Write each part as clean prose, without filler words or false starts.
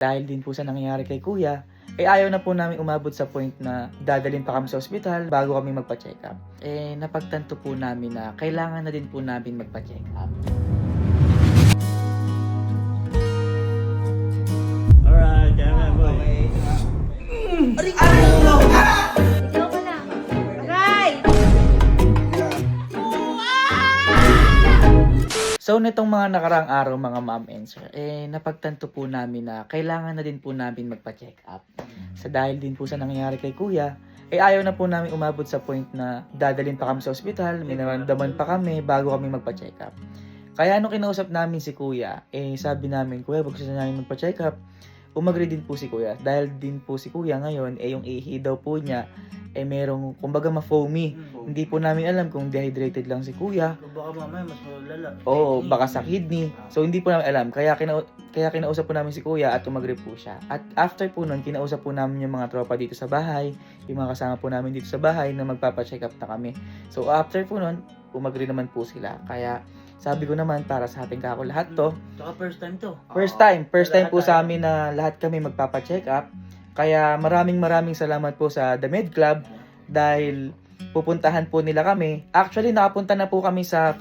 Dahil din po sa nangyayari kay Kuya, ayaw na po namin umabot sa point na dadalhin pa kami sa ospital bago kami magpa-check up. Napagtanto po namin na kailangan na din po namin magpa-check up. Alright, camera boy. Ikaw ka lang. Aray! So, nitong mga nakaraang araw mga ma'am and sir, napagtanto po namin na kailangan na din po namin magpa-check up. Sa dahil din po sa nangyayari kay Kuya, ayaw na po namin umabot sa point na dadalhin pa kami sa ospital, may nararamdaman pa kami bago kami magpa-check up. Kaya nung kinausap namin si Kuya, sabi namin, Kuya, gusto na namin magpa-check up. Umagri din po si Kuya. Dahil din po si Kuya ngayon, yung ihi daw po niya, merong, kumbaga ma-foamy. Hindi po namin alam kung dehydrated lang si Kuya. Baka mamaya mas malala. Oo, baka sa kidney. So, hindi po namin alam. Kaya kinausap po namin si Kuya at umagri po siya. At after po nun, kinausap po namin yung mga tropa dito sa bahay, yung mga kasama po namin dito sa bahay na magpapacheck up na kami. So, after po nun, umagri naman po sila. Kaya, sabi ko naman, para sa ating kako lahat to. Tsaka first time to. First time po sa amin na lahat kami magpapacheck up. Kaya maraming salamat po sa The Med Club dahil pupuntahan po nila kami. Actually, nakapunta na po kami sa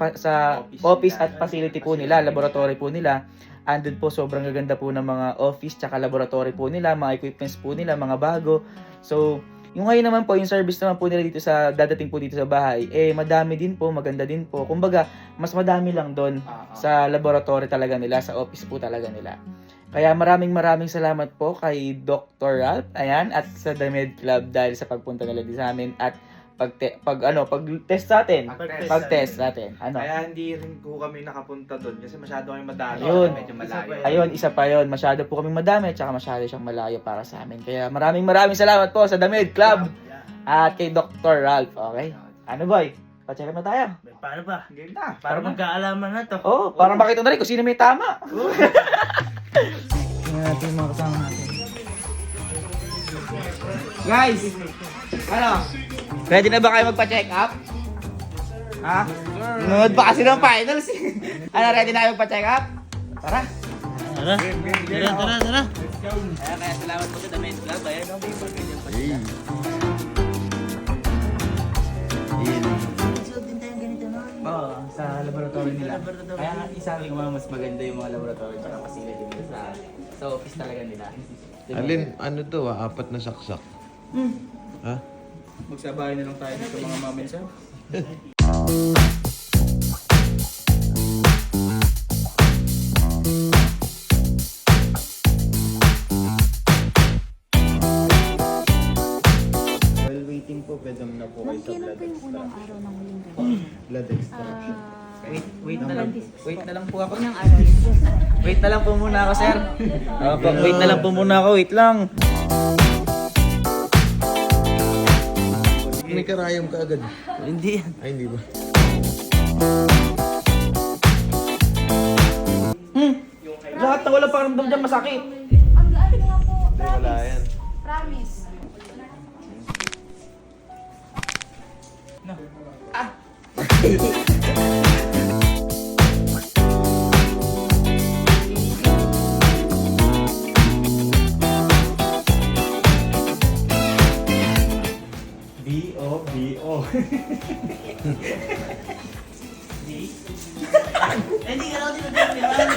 office at facility po nila, laboratory po nila. Andun po, sobrang gaganda po ng mga office tsaka laboratory po nila, mga equipments po nila, mga bago. So, yung ngayon naman po, yung service naman po nila dito sa, dadating po dito sa bahay, madami din po, maganda din po. Kumbaga, mas madami lang doon sa laboratory talaga nila, sa office po talaga nila. Kaya maraming salamat po kay Dr. Ralph, ayan, at sa The Med Club dahil sa pagpunta nila din sa amin at pag-test natin. Pag-test natin. Ano? Kaya hindi rin po kami nakapunta doon kasi masyado kami madami. Ayun. Medyo malayo. Ayun, isa pa yun. Masyado po kaming madami at saka masyado siyang malayo para sa amin. Kaya maraming salamat po sa The Med Club at kay Dr. Ralph. Okay? Ano boy? Pa-check up na tayo. Paano ba? Game na. Para magkaalaman na to. Oh, para makita na rin kung sino may tama. Tingnan natin yung mga kasama natin. Guys! Ano? Ready na ba kayo magpa-check up? Ha? Nanood pa kasi ng finals eh. Ano, ready na kayo magpa-check up? Tara! Tara. Tara. Kaya salamat po sa The Med Club. Ayan, no? Suot din tayo ganito no? Oo, sa laboratory nila. Kaya nga isabi ko mas maganda yung mga laboratory at facility nila sa office talaga nila. Alin, ano to apat na saksak. Ha? Magsabay na lang tayo sa mga mamin sir. While waiting po, pwede mo na po kayo sa Kailan blood po yung unang extraction. araw ng huling ganun? Blood extraction. Wait na lang po ako. Unang araw yun. Wait na lang po muna ako, sir. Wait na lang po muna ako. Wait lang. May karayom ka agad. Hindi yan. Ay, hindi ba? Lahat na wala pakiramdam dyan masakit. Ang gaan nga po. Wala yan. Promise. B.O. Hindi ka lang tinatawag.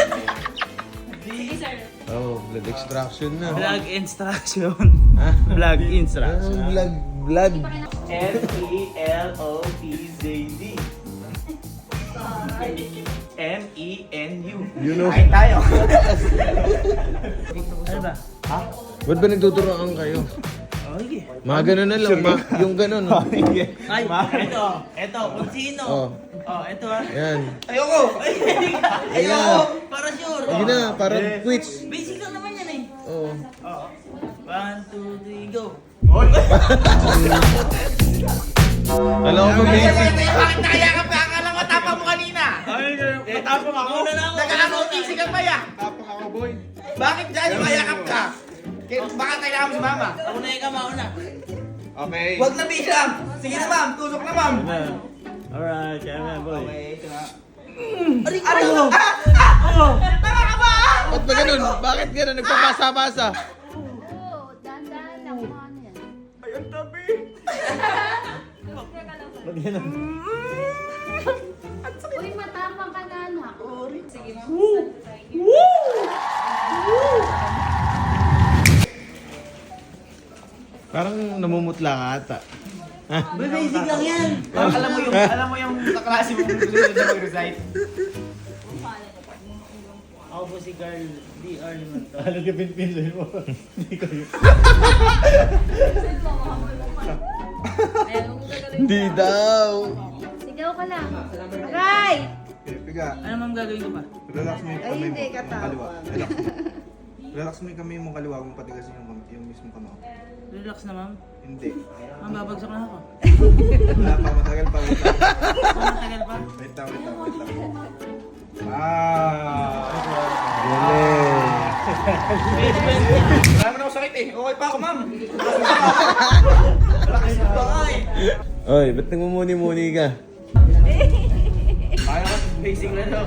Oh, blood extraction na. Vlog instruction. Ha? Vlog instruction. Vlog. F-E-L-O-T-Z-D M-E-N-U. You know. Kain tayo. Ano ba? Ba't ba nagtuturoan kayo? Oh, sige. Mga ganun na lang. Yung ganun. Oh. Ay, eto, kung sino. Oh. Oh, eto ha. Yan. Ayoko. Ayoko. Para sure. Sige na, parang quits. Basic lang naman yan eh. Oo. Oh. 1, 2, 3, go. Alam ko basic. Bakit nakayakap ka? Akala ko tapang mo kanina. Ay, matapang ako. Una na ako. Nagkaka-OTC ka pa ya. Tapos ako, boy. Bakit dyan yung ayakap ka? Baka kailangan mo si mama. Ako na ikaw, mauna. Okay. Huwag na bilang. Sige na ma'am, tusok na ma'am. Alright, camera boy. Okay, ito na. Ba't ba ganun? Bakit ganun? Nagpapasa-pasa. Oo, dahan-dahan lang kung ano yan. Ayun, tabi. Uy, matapang ka na, anak. Sige, ma'am. Parang namumutla ka ata. Basic lang yan. Alam mo yung kaklase mong susunod na mag-recite. Ako po si Carl DR naman to. Ano ka pinpinsan mo? Hindi ko yun. Ayun, kung gagawin Hindi daw. Sigaw ka lang. Aray! Piga, Ano ma'am gagawin ko pa? relax mo yung Ay, kamay hindi mo. ka Yung tawa. kaliwa. Relax mo. Relax mo yung kamay mo kaliwa, kung patigasin yung mismo kamay. Relax na ma'am. Hindi. Ma'am, babagsak na ako. Wala pa, matagal pa. Wait lang. Matagal pa. Wait lang. Ah! Galing. Wala mo na ako sakit eh. Okay pa ako, ma'am. Malakas pa nga eh. Oy, ba't nagmumuni-muni ka? Kaya ko basic na to.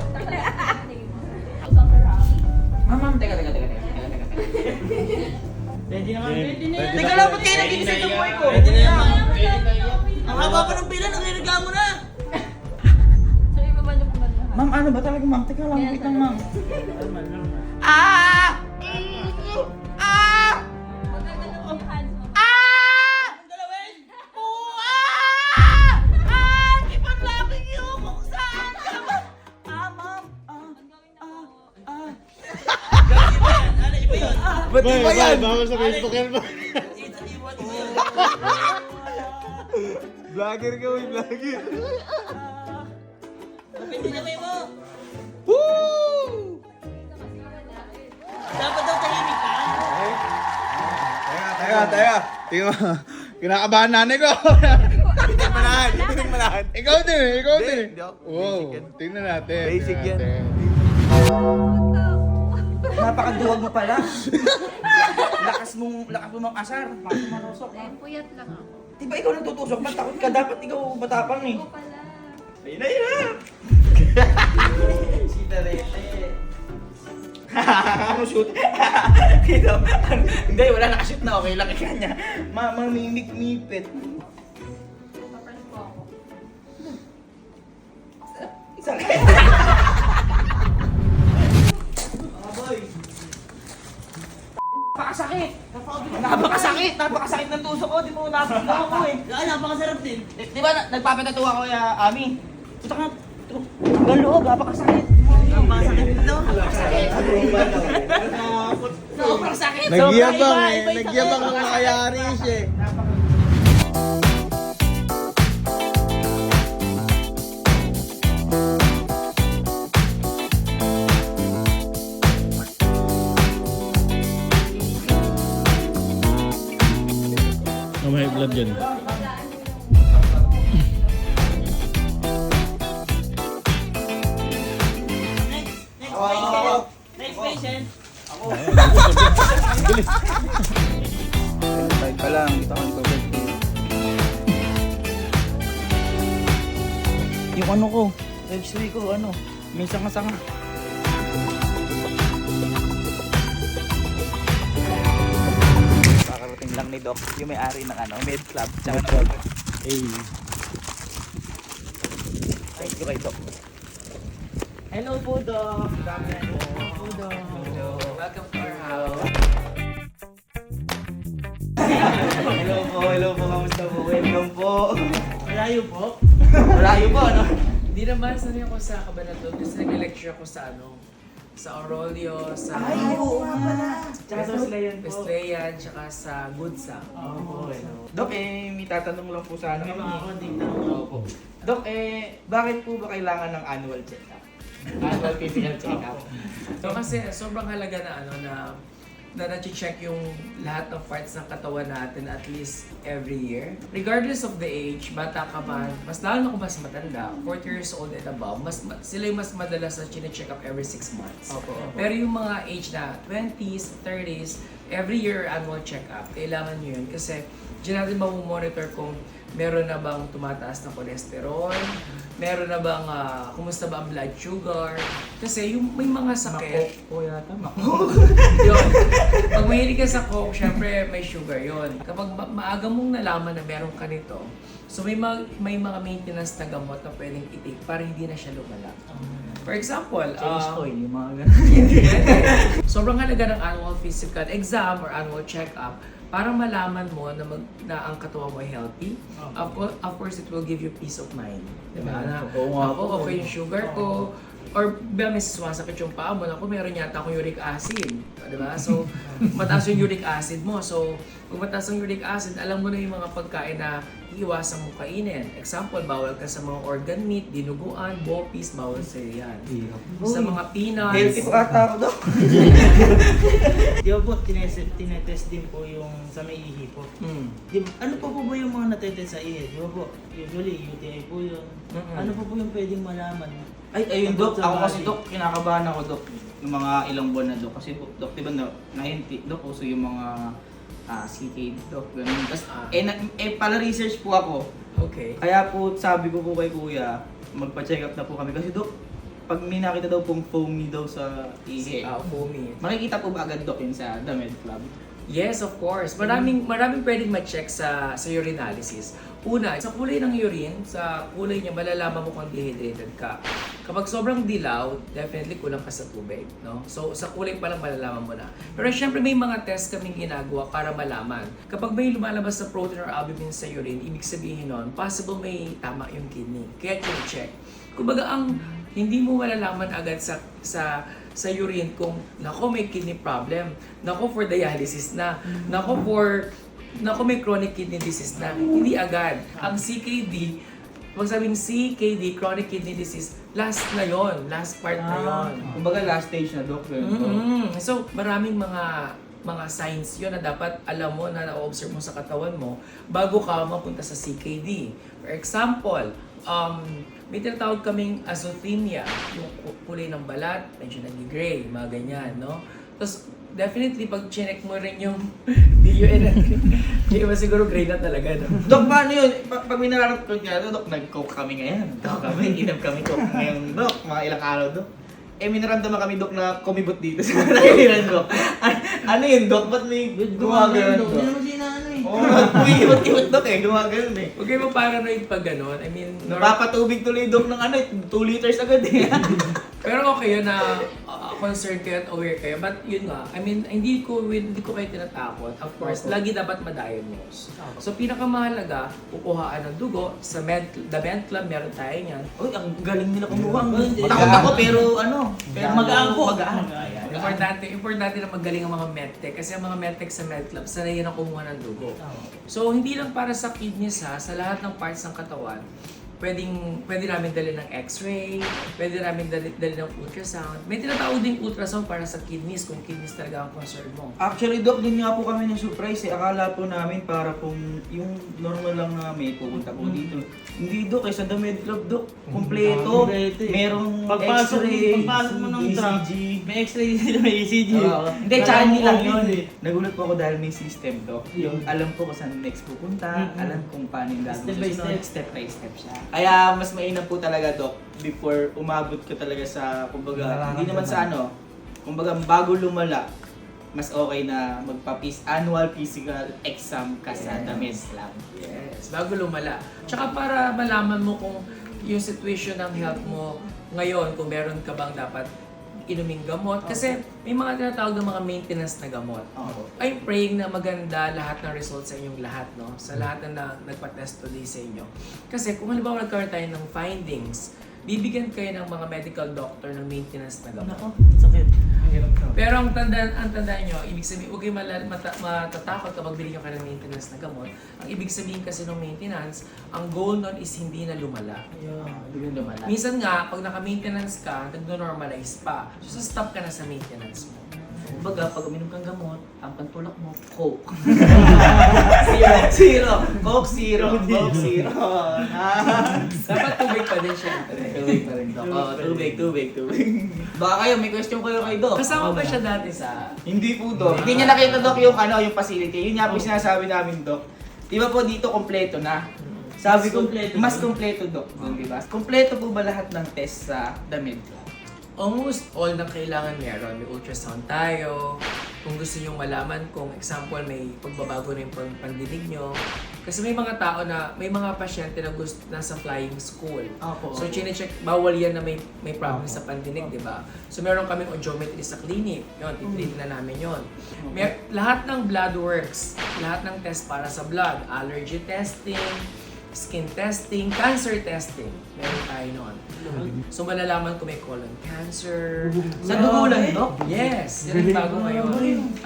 Ma'am, teka. Ready na ma'am? Ready na yan. Teka lang, ba't kayo nag-iisip ng buhay ko? Ready na yan, ma'am. Ang haba pa ng pila, nagre-reklamo na. Sabi mo ba niyo kung gano'n? Ma'am, ano ba talaga ma'am? Teka lang, wait lang ma'am. Magagano ang hands mo. Ang galawin! Keep on loving you kung saan ka ba? Ma'am. Gawin ba yan? Ano, iba yun? Ba't iba yan? Baka sa Facebook yan ba? Iba yun. Vlogger ka, uy, vlogger. Kapit din mo. Woo! Dapat daw tahimik ka. Teka. Tingnan mo. Kinakabahan nanay ko. Tinig manahan. Ikaw din. Hindi ako. Wow, tingnan natin. Basic tingnan yan. natin. Napakaduwag mo pala. lakas mo mang asar. Bakit manusok? Ay, puyat lang ako. Diba ikaw natutusok? Ba't takot ka? Dapat ikaw matapang eh. Ako pala. Ayun na yun. Si Tarete. Ano shoot? Dito. Hindi, wala nakashoot na. Okay lang ika niya. Mamimik-mipit. Papapress po ako. Sakit. Aboy. Napakasakit ng tusok ko. Di mo napakasakit ako eh. Napakasarap din. Di ba nagpapatato ako kay Ami? Tutak na. Ang loob, napakasakit. Napakasakit no? Sobrang sakit. Nagyabang Iba, eh. iba yung Nagyabang sakit. ng makayari siya eh. May blood dyan. Next patient. Tayo pa lang, ito ang tubig. Yung ano ko, x-ray ko, ano, may sanga-sanga. Kakarating lang ni Doc, yung may-ari ng ano, med club. Tsaka ng Thank you kay Doc. Hello po, Doc. Hello po, Doc. Hello. Welcome to our house. Hello po, kamusta po? Welcome po. Malayo po? Malayo po, ano? Hindi naman, sanay ako sa Cabanatuan kasi nag-lecture ako sa sa Aurelio, sa Oo nga pala. Tsaka sa Slayan po. Wesleyan, tsaka sa Goodsa. Oo, Dok, may tatanong lang po sana kami. Opo. Dok, bakit po ba kailangan ng annual check-up? Annual physical check-up. So kasi sobrang halaga na na-check yung lahat ng parts ng katawan natin at least every year. Regardless of the age, bata ka man, mas lalo na kung mas matanda, 40 years old and above, sila yung mas madalas na chine-check up every 6 months. Opo. Pero yung mga age na 20s, 30s, every year annual check-up, kailangan nyo yun kasi dyan natin mamonitor kung Meron na bang tumataas na cholesterol? Meron na bang, kumusta ba ang blood sugar? Kasi yung may mga sakit. O yata, mako. Yun. Pag mahilig ka sa Coke, syempre may sugar yon. Kapag maaga mong nalaman na meron ka nito, so may mga maintenance na gamot na pwedeng i-take para hindi na siya lumala. For example, Change oil, yung mga ganun. sobrang halaga ng annual physical exam or annual check-up para malaman mo na ang katawan mo ay healthy. Of course, it will give you peace of mind. Diba? Na, ako, okay yung sugar ko. Or ba may sumasakit yung paa mo, ako meron yata akong uric acid. Diba? So, mataas yung uric acid mo. So, kung mataas ang uric acid, alam mo na yung mga pagkain na iiwasan mo kainin. Example, bawal ka sa mga organ meat, dinuguan, bopis, bawal sa yan. Sa mga peanuts. Healthy po ata ako, Dok. Di ba po, tinetest din po yung sa may ihi po. Ano pa po ba yung mga natetest sa ihi? Di ba po, usually UTI po yun. Ano pa po yung pwedeng malaman? Ayun, Dok. Sa Ako kasi, body. Dok, kinakabahan ako, Dok. Yung mga ilang buwan na, Dok. Kasi, Dok, diba, Dok, uso yung mga CK, Dok. Ganun. Tapos, pala research po ako. Okay. Kaya po, sabi ko po kay Kuya, magpa-check up na po kami. Kasi, Dok, pag may nakita daw pong foamy daw sa ihi, Foamy. makikita po ba agad, Dok, yun sa The Med Club? Yes, of course. Maraming pwedeng ma-check sa urinalysis. Una, sa kulay ng urine, sa kulay niya malalaman mo kung dehydrated ka. Kapag sobrang dilaw, definitely kulang ka sa tubig, no? So sa kulay pa lang malalaman mo na. Pero syempre may mga test kaming ginagawa para malaman. Kapag may lumalabas na protein or albumin sa urine, ibig sabihin nun, possible may tama yung kidney. Kaya check. Kumbaga ang hindi mo malalaman agad sa urine kung nako may kidney problem, nako for dialysis na, nako may chronic kidney disease na, hindi agad. Ang CKD, pag sabing CKD, chronic kidney disease, last na yon, last part na yon. Kumbaga, last stage na, Dok. So, maraming mga signs yun na dapat alam mo na na-observe mo sa katawan mo bago ka mapunta sa CKD. For example, may tinatawag kaming azothemia, yung kulay ng balat, medyo nag-gray, mga ganyan, no? Tapos, definitely, pag chinek mo rin yung DUN natin, hindi ba siguro gray na talaga, no? Dok, paano yun? Pag may nararamdaman ko nga, Dok, nag-coke kami ngayon. Coke kami, inom kami coke ngayon, Dok. Mga ilang araw, Dok. May naramdaman kami, Dok, na kumibot dito sa nakiliran ko. Ano yun, Dok? Ba't may gumagano'n, Dok? Hindi naman sinano eh. Oo, kumibot, Dok, gumagano'n eh. Huwag kayo paranoid pag gano'n. I mean, Napapatubig tuloy, Dok, ng 2 liters agad eh. pero okay yun na concerned kayo at aware kayo. But yun nga, I mean, hindi ko kayo tinatakot. Of course, lagi dapat ma-diagnose. So, pinakamahalaga, kukuhaan ng dugo. Sa The Med Club, meron tayo niyan. Uy, ang galing nila kumuha. Hindi. Takot ako, pero pero magaan po. Magaan. Importante na magaling ang mga medtech. Kasi ang mga medtech sa Med Club, sanay yan ang kumuha ng dugo. So, hindi lang para sa kidneys sa lahat ng parts ng katawan. Pwede namin dali ng x-ray, pwede namin dali ng ultrasound. May tinatawag ding ultrasound para sa kidneys, kung kidneys talaga ang concern mo. Actually, Dok, din nga po kami na-surprise eh. Akala po namin para kung yung normal lang na may pupunta po dito. Hindi, Dok, sa The Med Club, Dok. Kompleto. Kompleto eh. Merong Pagpasok x-ray, mo ng ECG. truck, may x-ray dito, may ECG. Hindi, tsaka hindi lang yun. eh. Nagulat po ako dahil may system, Dok. Yung alam ko kung saan next pupunta, alam kung paano yung Step gagawin. by Susunod, step. step by step siya. Kaya mas mainam po talaga, Dok, before umabot ka talaga sa, kumbaga, hindi naman sa kumbaga bago lumala, mas okay na annual physical exam ka sa The Med Club. Yes, bago lumala. Tsaka para malaman mo kung yung situation ng health mo ngayon, kung meron ka bang dapat inuming gamot. Kasi may mga tinatawag ng mga maintenance na gamot. I'm praying na maganda lahat ng results sa inyong lahat, no? Sa lahat na nagpa-test today sa inyo. Kasi kung halimbawa nagkaroon tayo ng findings, bibigyan kayo ng mga medical doctor ng maintenance na gamot. Nako, sakit. Pero ang tandaan nyo, ibig sabihin, huwag kayo matatakot kapag binigyan ka ng maintenance na gamot. Ang ibig sabihin kasi ng maintenance, ang goal nun is hindi na lumala. Hindi na lumala. Minsan nga, pag naka-maintenance ka, nagno-normalize pa. So, stop ka na sa maintenance mo. Kumbaga, pag uminom kang gamot, ang pantulak mo, Coke. Zero. Coke zero. Coke zero. Dapat tubig pa din siya. Tubig pa rin, Dok. Oo, tubig. Baka kayo, may question kayo kay Dok. Kasama ba siya dati sa... Hindi po, Dok. Hindi niya nakita, Dok, yung facility. Yun nga po yung sinasabi namin, Dok. Di ba po dito kompleto na? Sabi ko, mas kompleto, Doc, dun, di ba? Kompleto po ba lahat ng test sa The Med Club? Almost all na kailangan meron. May ultrasound tayo. Kung gusto nyo malaman kung example may pagbabago na yung pandinig nyo. Kasi may mga tao na, may mga pasyente na gusto nasa flying school. Opo. So chinecheck, bawal yan na may problem sa pandinig, di ba? So meron kaming audiometry sa clinic. Yun, titreat na namin yun. Lahat ng blood works. Lahat ng test para sa blood. Allergy testing, skin testing, cancer testing. Meron tayo nun. So malalaman kung may colon cancer. Sa dugo lang, Doc? Yes, yan ang bago ngayon.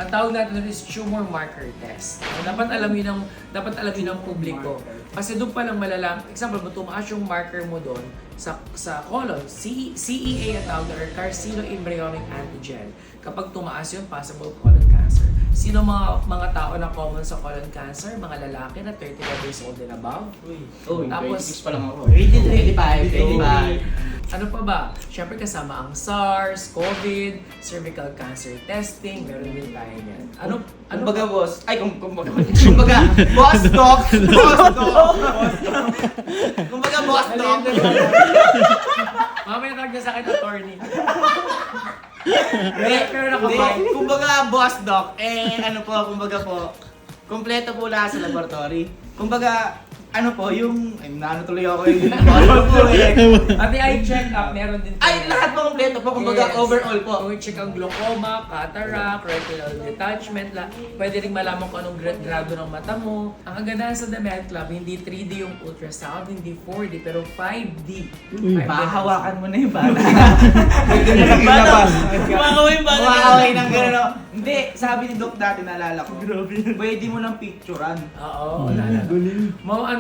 Ang tawag natin doon is tumor marker test. Dapat alam yun ng publiko. Kasi doon pa lang malalaman, example, tumaas yung marker mo doon sa colon, CEA ang tawag doon, or carcinoembryonic antigen. Kapag tumaas yun, possible colon cancer. Sino mga tao na common sa colon cancer? Mga lalaki na 35 years old and above. Tapos, 26 pa lang ako. 25. Ano pa ba? Siyempre kasama ang SARS, COVID, cervical cancer testing, meron din tayo yan. Kumbaga, boss. Ay, kumbaga, boss, Doc. Kumbaga, boss, Doc. Mamaya nagagda sa akin, attorney. Pero Kumbaga, boss, Doc. Ano po, kumbaga po, kompleto po lahat sa laboratory. Kumbaga, ano po, yung... Ay, naano tuloy ako yung... Pati eye check-up, meron din tayo. Ay, lahat po kompleto po. Kumbaga, Yes. overall po. Kung i-check ang glaucoma, cataract, retinal detachment, pwede rin malaman kung anong grado ng mata mo. Ang kagandahan sa The Med Club, hindi 3D yung ultrasound, hindi 4D, pero 5D. Mahahawakan mo na yung bata. Kumakaway yung bata. Kumakaway ng gano'n. no? Hindi, sabi ni Doc dati, naalala ko. Pwede mo ng picturean. Oo,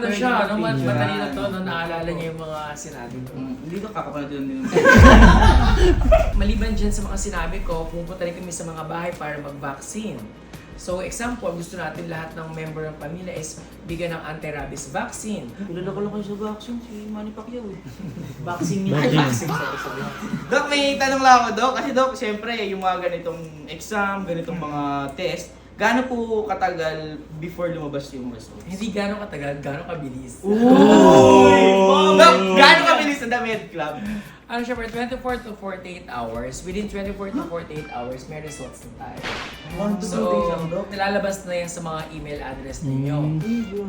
ano siya, no, madali na to, no, naalala niya yung mga sinabi ko. Hindi ko kakapanood din. Maliban dyan sa mga sinabi ko, pupunta rin kami sa mga bahay para mag-vaccine. So, example, gusto natin lahat ng member ng pamilya is bigyan ng anti-rabies vaccine. Kilala ko lang kayo sa vaccine, si Manny Pacquiao eh. Vaccine niya. Vaccine. Doc, may tanong lang ako, Doc. Kasi Doc, siyempre, yung mga ganitong exam, ganitong mga test, gaano po katagal before lumabas yung results? Hindi gano'ng katagal, gano'ng kabilis. Doc, gaano kabilis sa The Med Club? Ano siya, 24 to 48 hours. Within 24 to 48 hours, may results na tayo. 1 to 2 So, days lang, Doc. nilalabas na yan sa mga email address ninyo.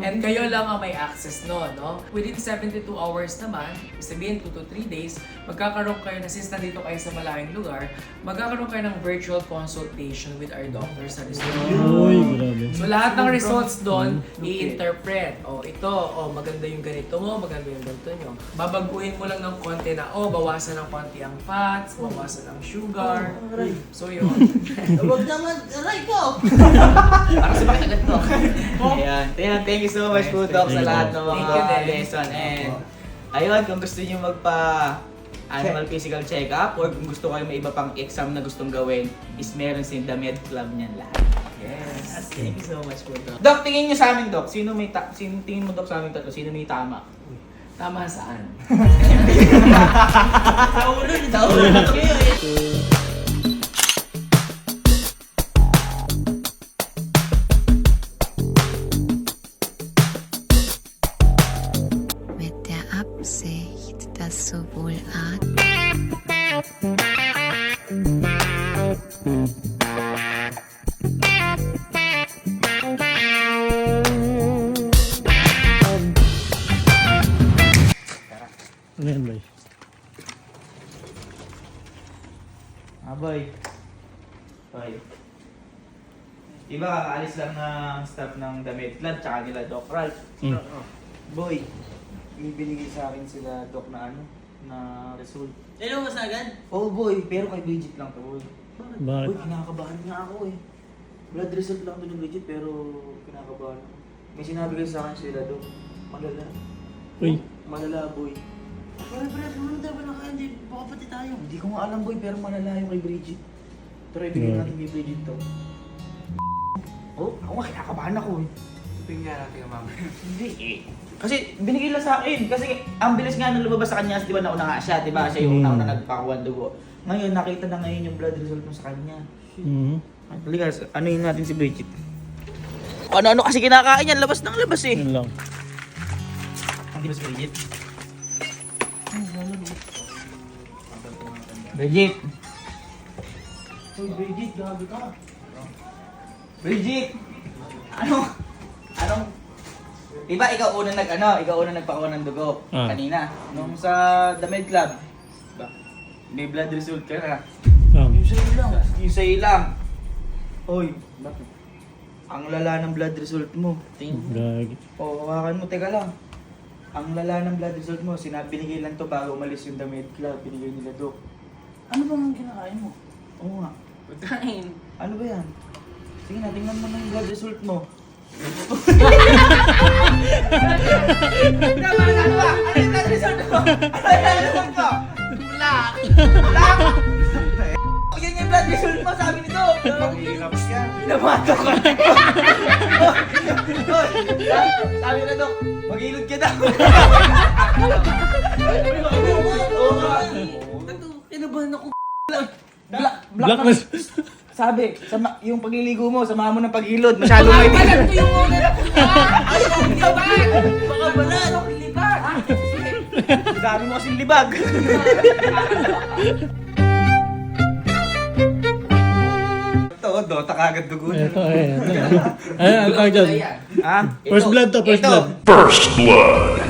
And kayo lang ang may access nun, no? Within 72 hours naman, sabihin 2 to 3 days, magkakaroon kayo na, since nandito kayo sa malayong lugar, magkakaroon kayo ng virtual consultation with our doctor sa resort. Uy, grabe. So lahat ng results doon, i-interpret. Ito, maganda yung ganito mo, maganda yung ganito nyo. Babaguhin mo lang ng konti na, bawasan ng konti ang fats, bawasan ang sugar. So yun. Huwag naman, aray ko! Para sa bakit agad, Doc. Ayan, thank you so much po, Doc, sa lahat ng Thank you mga din. lesson. And, ayun, kung gusto niyo magpa-annual physical check-up or kung gusto kayo may iba pang exam na gustong gawin, is meron si The Med Club niyan lahat. Yes. Thank you so much po, Doc. Doc, tingin niyo sa amin, Doc. Tingin mo, Doc, sa amin tatlo, sino may tama? Tama saan? Sa ulo. Mit der Absicht, dass sowohl Art Ano yan, boy? Boy. Boy. Diba kakaalis lang ng staff ng The Med Club tsaka nila Doc Ralph. Boy, may binigay sa akin sila Doc na na result. Ano mo sa agad? Oh boy, pero kay Bridget lang to boy. Bakit? Boy, kinakabahan nga ako eh. Blood result lang to ni Bridget pero kinakabahan ako. May sinabi kasi sa akin sila Doc. Malala. Uy, Malala boy. Pero ano daw ba hindi? Baka pati tayo. Hindi ko nga alam boy pero malala yung kay Bridget. Pero ibigay natin kay Bridget to. Oh, ako nga kinakabahan ako eh. Tingnan natin yung mama. Hindi eh. Kasi binigay lang sa akin. Kasi ang bilis nga nung lumabas sa kanya, di ba nauna nga siya, di ba? Siya yung una nagpakuha dugo. Ngayon, nakita na ngayon yung blood result mo sa kanya. Halika, ano yun natin si Bridget? Ano-ano kasi kinakain yan, labas ng labas eh. yun lang. Hindi ba si Bridget? Bridget! Uy, Bridget, gabi ka. Bridget! Anong? Diba ikaw una ikaw una nagpakuha ng dugo kanina. Nung sa The Med Club. Diba? May blood result ka na. Yung sa'yo lang. Hoy, bakit? Ang lala ng blood result mo. Gagi. Hawakan mo, teka lang. Ang lala ng blood result mo, binigay lang to bago umalis yung The Med Club. Binigay nila, Dok. Ano bang kinakain mo? Oo nga. Pagkain. Ano ba yan? Sige na, tingnan mo ng blood result mo. Ano ba? Ano yung blood result mo? Ano yung blood result mo? Black! Black! Yan yung blood result mo, sabi ni Dok. Mahirap yan. Namato ka na. Sabi na, Dok, mag-ilod ka daw. Oo nga. Kinabahan ako. Black na. Sabi, yung pagliligo mo, samahan mo ng pag-ilod. Masyadong may Alam ko yung una na kuha! Ayaw kong libag! Baka wala, ayaw kong libag! Sabi mo kasing libag. Ito, Dota kagad dugo na. Ito, eh. Ano tawag dyan? Ha? First blood to, first Ito. blood. First blood.